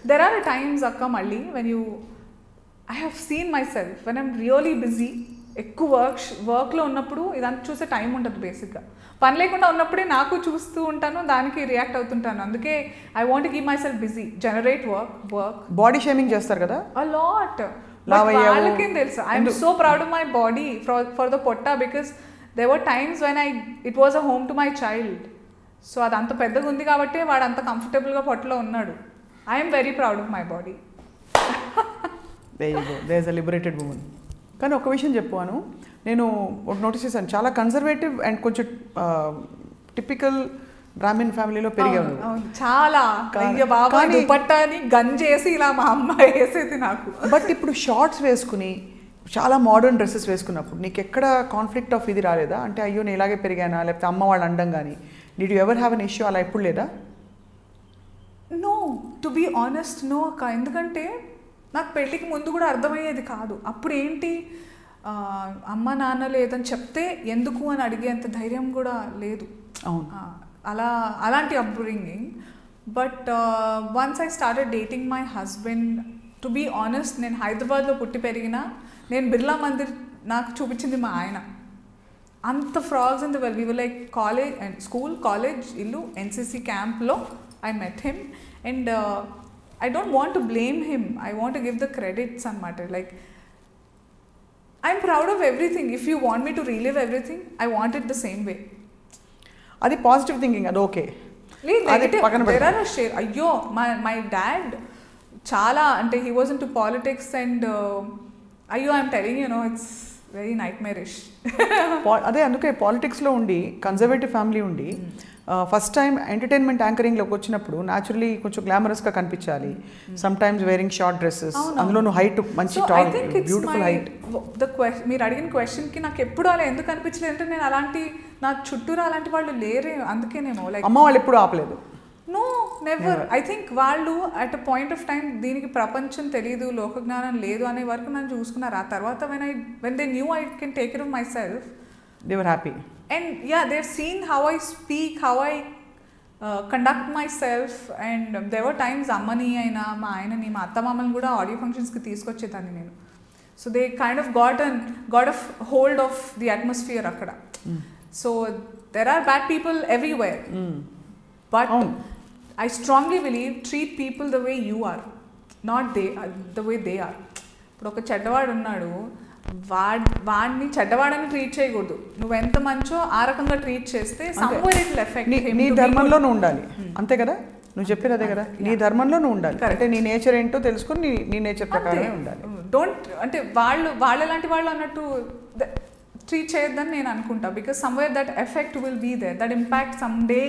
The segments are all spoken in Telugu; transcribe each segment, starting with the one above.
there are times akka malli when I have seen myself when I'm really busy ఎక్కువ వర్క్లో ఉన్నప్పుడు ఇదంతా చూసే టైం ఉంటుంది బేసిక్గా. పని లేకుండా ఉన్నప్పుడే నాకు చూస్తూ ఉంటాను, దానికి రియాక్ట్ అవుతుంటాను. అందుకే I want keep myself busy, generate work. Body shaming చేస్తారు కదా అ లాట్. వాళ్ళకేం తెలుసు, I'm so proud of my body for the పొట్ట, because there were times when it was a home to my child. So అది అంత పెద్దగా ఉంది కాబట్టి వాడు అంత కంఫర్టబుల్గా పొట్టలో ఉన్నాడు. I'm very proud of my body. There is a liberated woman. కానీ ఒక విషయం చెప్పాను, నేను నోటీస్ చేశాను, చాలా కన్సర్వేటివ్ అండ్ కొంచెం టిపికల్ బ్రాహ్మిన్ ఫ్యామిలీలో పెరిగాను. చాలా దుపట్టాని గంజేసి ఇలా మా అమ్మ వేసేది నాకు. బట్ ఇప్పుడు షార్ట్స్ వేసుకుని చాలా మోడర్న్ డ్రెస్సెస్ వేసుకున్నప్పుడు నీకు ఎక్కడ కాన్ఫ్లిక్ట్ ఆఫ్ ఇది రాలేదా? అంటే అయ్యో నేను ఇలాగే పెరిగానా, లేకపోతే అమ్మ వాళ్ళు అండం కానీ, did you ever have an issue అలా ఎప్పుడు లేదా? No, to be honest no అక్క. ఎందుకంటే నాకు పెళ్ళికి ముందు కూడా అర్థమయ్యేది కాదు. అప్పుడు ఏంటి, అమ్మ నాన్న లేదని చెప్తే ఎందుకు అని అడిగేంత ధైర్యం కూడా లేదు. అవును, అలాంటి upbringing. But once I started dating my husband, to be honest నేను హైదరాబాద్లో పుట్టి పెరిగిన, నేను బిర్లా మందిర్ నాకు చూపించింది మా ఆయన. అంత frogs in the well, we were like college and school, college, ఇల్లు, ఎన్సీసీ క్యాంప్లో I met him. And I don't want to blame him. I want to give the credits and matter. Like, I'm proud of everything. If you want me to relive everything, I want it the same way. Adi positive thinking, adi okay. Negative, there are a share. Ayyo, my dad, chala, ante he was into politics and ayyo, I'm telling you, it's very nightmarish. అదే అందుకే పాలిటిక్స్లో ఉండి కన్జర్వేటివ్ ఫ్యామిలీ ఉండి ఫస్ట్ టైం ఎంటర్టైన్మెంట్ యాంకరింగ్లోకి వచ్చినప్పుడు న్యాచురలీ కొంచెం గ్లామరస్గా కనిపించాలి. Some times wearing short dresses, అందులోనూ హైట్ మంచి టాల్ బ్యూటిఫుల్ హైట్. మీరు అడిగిన క్వశ్చన్కి నాకు ఎప్పుడు అలా ఎందుకు అనిపించలేదు అంటే, నేను అలాంటి నా చుట్టూరా అలాంటి వాళ్ళు లేరే, అందుకేనేమో. లైక్ అమ్మ వాళ్ళు ఎప్పుడు ఆపలేదు? No, never. ఐ థింక్ వాళ్ళు at a point of time దీనికి ప్రపంచం తెలియదు, లోకజ్ఞానం లేదు అనే వరకు నన్ను చూసుకున్నారు. ఆ తర్వాత when they knew I can take care of my self, they were happy. And yeah, they've seen how I speak, how I conduct myself, and there were times ammani aina ma ayinani ma atta mammalni kuda audio functions ki teeskochedani nenu. So they kind of got a hold of the atmosphere akkada. So there are bad people everywhere, but I strongly believe treat people the way you are, not the way they are. ఇప్పుడు ఒక చెడ్డవాడు ఉన్నాడు, వాడిని చెడ్డవాడని ట్రీట్ చేయకూడదు. నువ్వు ఎంత మంచో ఆ రకంగా ట్రీట్ చేస్తే somewhere it will affect him. నీ ధర్మంలో నువ్వు ఉండాలి, అంతే కదా? నువ్వు చెప్పేది అదే కదా, నీ ధర్మంలో నువ్వు ఉండాలి. అంటే నీ నేచర్ ఏంటో తెలుసుకొని నీ నేచర్ ప్రకారమే ఉండాలి. డోంట్ అంటే వాళ్ళు ఎలాంటి వాళ్ళు అన్నట్టు ట్రీట్ చేయొద్దని నేను అనుకుంటా. Because somewhere that effect will be there, that impact some day.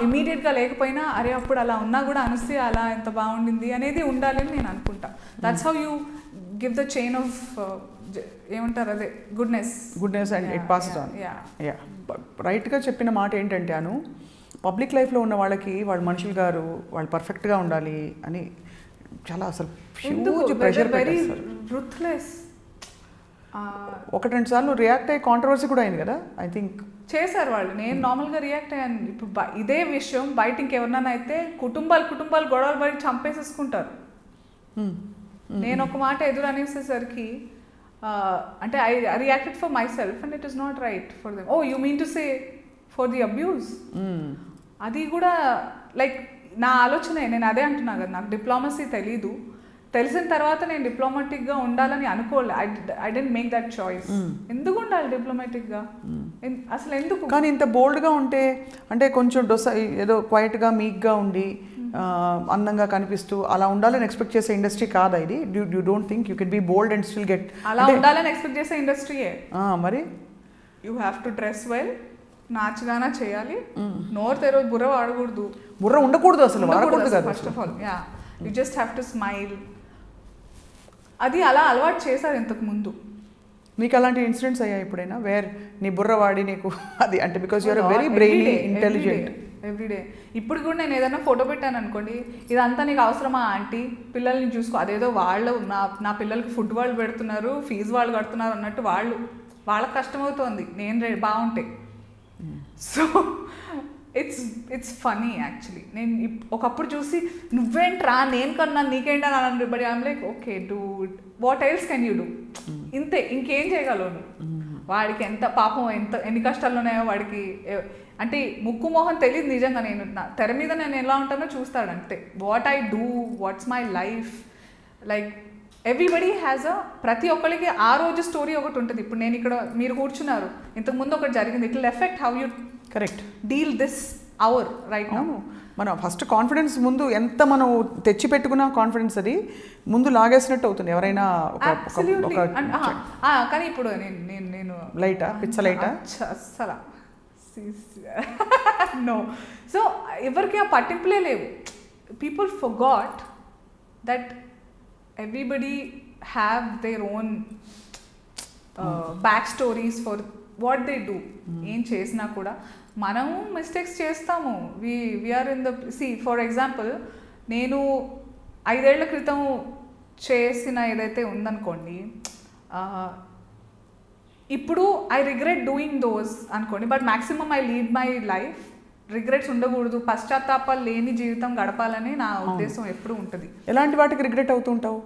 ఇమీడియట్గా లేకపోయినా అరే అప్పుడు అలా ఉన్నా కూడా అనిస్తే అలా ఎంత బాగుండింది అనేది ఉండాలని నేను అనుకుంటా. That's how you give the chain of ఏమంటారు అదే goodness and it passes on. Yeah, రైట్గా చెప్పిన మాట ఏంటంటే అను, పబ్లిక్ లైఫ్లో ఉన్న వాళ్ళకి వాళ్ళు మనుషులు గారు వాళ్ళు పర్ఫెక్ట్గా ఉండాలి అని చాలా అసలు హ్యూజ్ ప్రెషర్ పెట్టేస్తారు. రూత్లెస్. ఒకటి రెండు సార్లు రియాక్ట్ అయ్యి కాంట్రవర్సీ కూడా అయింది కదా, ఐ థింక్ చేశారు వాళ్ళు. నేను నార్మల్గా రియాక్ట్ అయ్యాను. ఇప్పుడు ఇదే విషయం బయట ఇంకెవరినైనా అయితే కుటుంబాలు గొడవలు పడి చంపేసేసుకుంటారు. నేను ఒక మాట ఎదురు అనేసేసరికి అంటే I reacted for myself and it is not right for them. Oh you mean to say for the abuse. అది కూడా లైక్ నా ఆలోచనే, నేను అదే అంటున్నా కదా, నాకు డిప్లొమసీ తెలీదు. తెలిసిన తర్వాత నేను డిప్లొమాటిక్గా ఉండాలని అనుకోలే. I didn't make that choice. ఎందుకు ఉండాలి డిప్లొమాటిక్గా అసలు ఎందుకు? కానీ ఇంత బోల్డ్గా ఉంటే అంటే కొంచెం ఏదో క్వైట్గా మీక్గా ఉండి అందంగా కనిపిస్తూ అలా ఉండాలని ఎక్స్పెక్ట్ చేసే ఇండస్ట్రీ కాదా ఇది? You don't think you can be bold and still get అలా ఉండాలని ఎక్స్పెక్ట్ చేసే ఇండస్ట్రీయే. మరి you have to dress well, నాచుగానా చేయాలి, నోరు తెరవద్దు, బుర్ర వాడకూడదు. బుర్ర ఉండకూడదు అసలు, వాడకూడదు కదా first of all. Yeah, you just have to smile. అది అలా అలవాటు చేశారు ఇంతకు ముందు. మీకు అలాంటి ఇన్సిడెంట్స్ అయ్యాయి ఎప్పుడైనా వేర్ నీ బుర్ర వాడి నీకు అది అంటే because you're very brainy intelligent? Everyday. ఇప్పుడు కూడా నేను ఏదైనా ఫోటో పెట్టాను అనుకోండి, ఇదంతా నీకు అవసరమా ఆంటీ, పిల్లల్ని చూసుకో, అదేదో వాళ్ళు నా పిల్లలకి ఫుడ్ వాళ్ళు పెడుతున్నారు, ఫీజు వాళ్ళు కడుతున్నారు అన్నట్టు వాళ్ళకి కష్టమవుతోంది నేను బాగుంటే. So it's funny actually. నేను ఒకప్పుడు చూసి నువ్వేంట్రా నేను కన్నా నీకేంటని అన్నాను, but I'm like okay dude what else can you do, ఇంతే ఇంకేం చేయగలవు నువ్వు. వాడికి ఎంత పాపం ఎన్ని కష్టాలు ఉన్నాయో వాడికి, అంటే ముక్కు మొహం తెలియదు నిజంగా. నేను తెర మీద నేను ఎలా ఉంటానో చూస్తాడు అంతే. What I do, what's my life, like everybody has ప్రతి ఒక్కరికి ఆ రోజు స్టోరీ ఒకటి ఉంటుంది. ఇప్పుడు నేను ఇక్కడ మీరు కూర్చున్నారు, ఇంతకుముందు ఒకటి జరిగింది, it will effect how you correct deal this hour right now. మనం ఫస్ట్ కాన్ఫిడెన్స్ ముందు ఎంత మనం తెచ్చి పెట్టుకున్న కాన్ఫిడెన్స్ అది ముందు లాగేసినట్టు అవుతుంది ఎవరైనా. కానీ ఇప్పుడు నేను లైటా పిచ్చ లైటా అస్సలు నో. సో ఎవరికి ఆ పట్టింపులే లేవు. People forgot that everybody have their own back stories for what they do. ఏం చేసినా కూడా మనము మిస్టేక్స్ చేస్తాము. we are in the see for example నేను 5 ఏళ్ల క్రితం చేసిన ఏదైతే ఉందనుకోండి, ఇప్పుడు ఐ రిగ్రెట్ డూయింగ్ దోస్ అనుకోండి, but maximum I lead my life regrets ఉండకూడదు, పశ్చాత్తాపాలు లేని జీవితం గడపాలని నా ఉద్దేశం ఎప్పుడు ఉంటుంది. ఎలాంటి వాటికి రిగ్రెట్ అవుతుంటావు?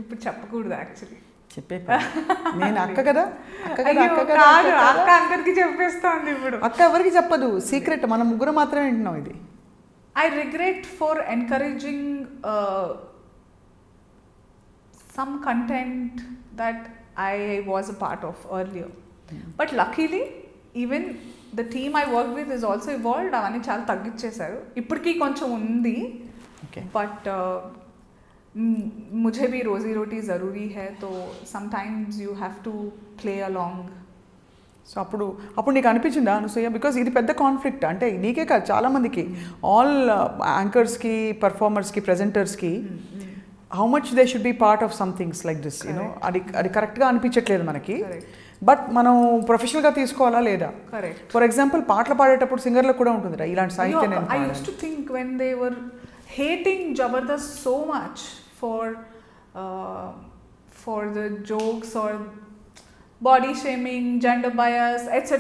ఇప్పుడు చెప్పకూడదు యాక్చువల్లీ. చెప్పే నేను అక్క కదా, అక్క అందరికి చెప్పేస్తుంది. ఇప్పుడు అక్క ఎవరికి చెప్పదు, సీక్రెట్, మన ముగ్గురు మాత్రమే వింటున్నాం ఇది. I regret for encouraging some content that I was a part of earlier. But luckily, even the team I work with is also evolved. అవన్నీ చాలా తగ్గించేశారు. ఇప్పటికీ కొంచెం ఉంది, బట్ मुझे भी रोजी रोटी ज़रूरी है, तो sometimes you have to play along. So అప్పుడు నీకు అనిపించిందా అనసూయ? బికాజ్ ఇది పెద్ద కాన్ఫ్లిక్ట్, అంటే నీకే కాదు చాలామందికి, ఆల్ యాంకర్స్కి, పర్ఫార్మర్స్కి, ప్రెజెంటర్స్కి, how much they should be part of some things like this, you know. అది కరెక్ట్గా అనిపించట్లేదు మనకి. బట్ మనం ప్రొఫెషనల్గా తీసుకోవాలా లేదా? ఫర్ ఎగ్జాంపుల్ పాటలు పాడేటప్పుడు సింగర్లకు కూడా ఉంటుంది ఇలాంటి సాహిత్యం. I used to think when they were hating Jabardast so much for the jokes or body shaming, gender bias, etc.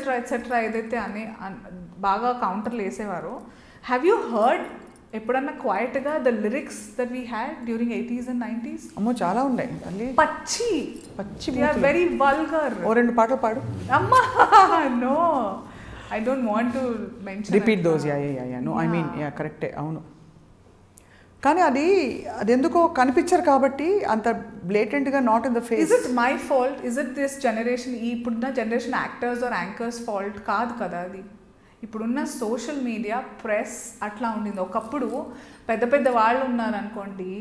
ఏదైతే అని బాగా కౌంటర్లు వేసేవారు. హ్యావ్ యూ హర్డ్ ఎప్పుడన్నా క్వైట్గా the lyrics that we had during 80s and 90s? అమ్మో చాలా ఉన్నాయి. పచ్చి దే ఆర్ వెరీ వల్గర్. ఓ రెండు పాటలు పాడు. అమ్మా no, I don't want to mention. Repeat those. Yeah no, I mean yeah కరెక్టే, అవును. కానీ అది ఎందుకో కనిపించరు కాబట్టి అంత బ్లేటెంట్గా not in the face. Is it my fault? Is it this generation, ఇప్పుడున్న generation actors or anchors fault కాదు కదా అది. ఇప్పుడున్న సోషల్ మీడియా, ప్రెస్ అట్లా ఉండింది. ఒకప్పుడు పెద్ద పెద్ద వాళ్ళు ఉన్నారనుకోండి,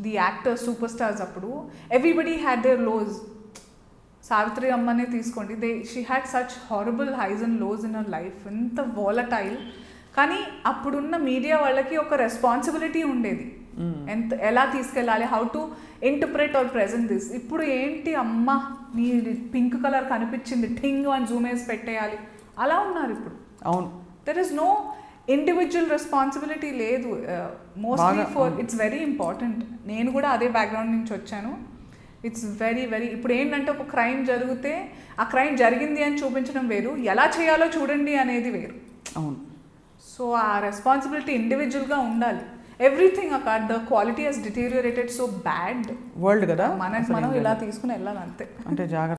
ది యాక్టర్స్, సూపర్ స్టార్స్, అప్పుడు everybody had their lows. Savitri అమ్మనే తీసుకోండి, she had such horrible highs and lows in her life, ఎంత వాలటైల్. కానీ అప్పుడున్న మీడియా వాళ్ళకి ఒక రెస్పాన్సిబిలిటీ ఉండేది, ఎలా తీసుకెళ్ళాలి, how to interpret or present this. ఇప్పుడు ఏంటి, అమ్మ నీ పింక్ కలర్ కనిపించింది, ఠింగ్ అని జూమ్ వేసి పెట్టేయాలి, అలా ఉన్నారు ఇప్పుడు. అవును, there is no individual responsibility లేదు. Mostly for it's very important. నేను కూడా అదే బ్యాక్గ్రౌండ్ నుంచి వచ్చాను. ఇట్స్ వెరీ ఇప్పుడు ఏంటంటే ఒక క్రైమ్ జరిగితే ఆ క్రైమ్ జరిగింది అని చూపించడం వేరు, ఎలా చేయాలో చూడండి అనేది వేరు. అవును. సో ఆ రెస్పాన్సిబిలిటీ ఇండివిజువల్గా ఉండాలి. Everything the quality has deteriorated so bad. World కదా, మనం ఇలా తీసుకుని వెళ్ళాలి అంతే. అంటే జాగ్రత్త.